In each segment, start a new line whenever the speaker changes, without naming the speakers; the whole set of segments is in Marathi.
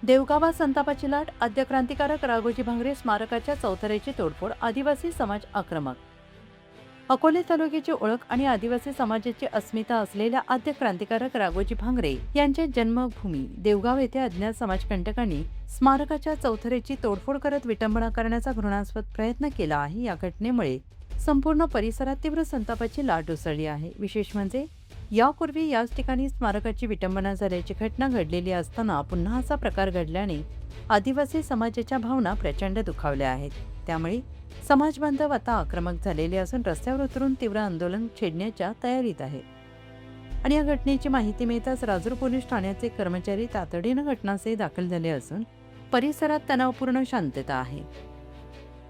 देवगावात संतापाची लाट, आद्य क्रांतिकारक राघोजी भांगरे स्मारकाच्या चौथऱ्याची तोडफोड, आदिवासी समाज आक्रमक. अकोले तालुक्याची ओळख आणि आदिवासी समाजाची अस्मिता असलेल्या आद्य क्रांतिकारक राघोजी भांगरे यांच्या जन्मभूमी देवगाव येथे अज्ञात समाजकंटकांनी स्मारकाच्या चौथऱ्याची तोडफोड करत विटंबना करण्याचा घृणास्पद प्रयत्न केला आहे. या घटनेमुळे संपूर्ण परिसरात तीव्र संतापाची लाट उसळली आहे. विशेष म्हणजे यापूर्वी याच ठिकाणी स्मारकाची विटंबना झाल्याची घटना घडलेली असताना पुन्हा असा प्रकार घडल्याने आदिवासी समाजाच्या भावना प्रचंड दुखावल्या आहेत. त्यामुळे समाज बांधव आता आक्रमक झालेले असून रस्त्यावर उतरून तीव्र आंदोलन छेडण्याच्या तयारीत आहेत. आणि या घटनेची माहिती मिळताच राजूर पोलीस ठाण्याचे कर्मचारी तातडीनं घटनास्थळी दाखल झाले असून परिसरात तणावपूर्ण शांतता आहे.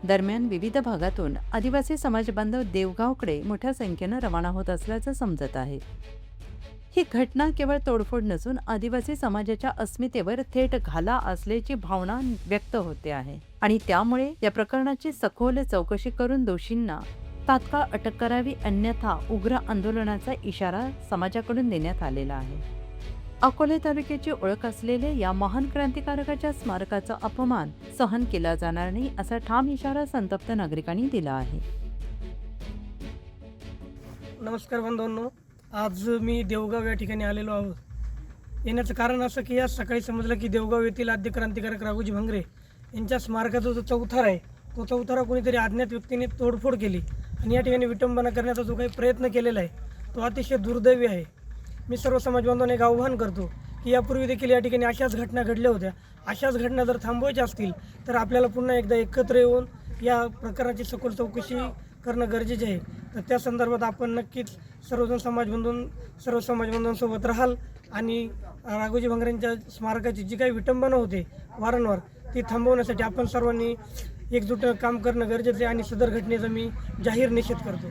दरम्यान विविध भागातून आदिवासी समाज बांधव देवगावकडे मोठ्या संख्येनं रवाना होत असल्याचं समजत आहे. ही घटना केवळ तोडफोड नसून आदिवासी समाजाच्या अस्मितेवर थेट घाला असल्याची भावना व्यक्त होते आहे आणि त्यामुळे या प्रकरणाची सखोल चौकशी करून दोषींना तात्काळ अटक करावी, अन्यथा उग्र आंदोलनाचा इशारा समाजाकडून देण्यात आलेला आहे. अकोले तालुक्याची ओळख असलेल्या या महान क्रांतिकारकाच्या स्मारकाचा अपमान सहन केला जाणार नाही, असा ठाम इशारा संतप्त नागरिकांनी दिला आहे.
नमस्कार बंधूंनो, आज मी देवगाव या ठिकाणी आलेलो आहोत. येण्याचं कारण असं की आज सकाळी समजलं की देवगाव येथील आद्य क्रांतिकारक राघोजी भांगरे यांच्या स्मारकाचा जो चौथरा आहे तो चौथरा कोणीतरी अज्ञात व्यक्तीने तोडफोड केली आणि या ठिकाणी विटंबना करण्याचा जो काही प्रयत्न केलेला आहे तो अतिशय दुर्दैवी आहे. मी सर्व समाज बांधवांना एक आव्हान करतो की यापूर्वी देखील या ठिकाणी अशाच घटना घडल्या होत्या. अशाच घटना जर थांबवायच्या असतील तर आपल्याला पुन्हा एकदा एकत्र येऊन या प्रकाराची सखोल चौकशी करणं गरजेचे आहे. तर त्या संदर्भात आपण नक्कीच सर्व समाज बांधवांसोबत राहाल आणि राघोजी भांगरेंच्या स्मारकाची जी काही विटंबना होते वारंवार ती थांबवण्यासाठी आपण सर्वांनी एकजूट काम करणं गरजेचं आहे आणि सदर घटनेचा मी जाहीर निषेध करतो.